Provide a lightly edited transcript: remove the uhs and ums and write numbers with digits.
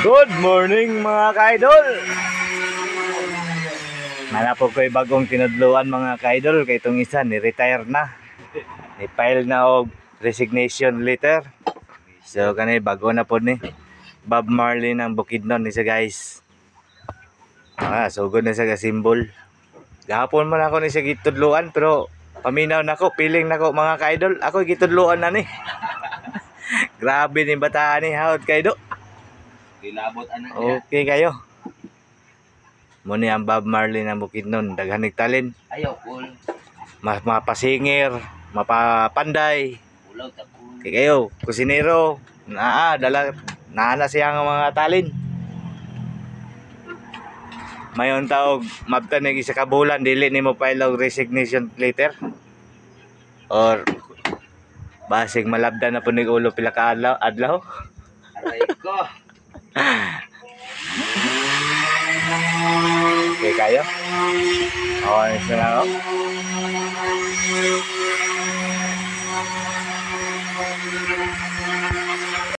Good morning mga ka-idol. Manapog ko'y bagong tinudluan mga ka-idol. Kaya itong isa ni-retire na. Ni-file na og resignation letter. So kanay bago na po ni Bob Marley ng Bukidnon ni sa guys. Sugod na sa ka-symbol. Gahapon man ako ni sa gitudluan pero paminaw na ko, piling na ko mga ka-idol. Ako gitudluan na ni. Grabe ni bataan ni hawd ka-idol. Okay kayo. Muni ang Bob Marley ng Bukidnon, daghan nagtalin. Ayaw cool. Mapasingir, mapapanday. Okay kayo, kusinero. Naana siya ng mga talin. Mayon taog mabtanig sa kabulan dili nimo file og resignation letter. Or basig malabdan na punig ulo pila ka adlaw. Aray ko. Okay kayo? Okay, isa lang ako.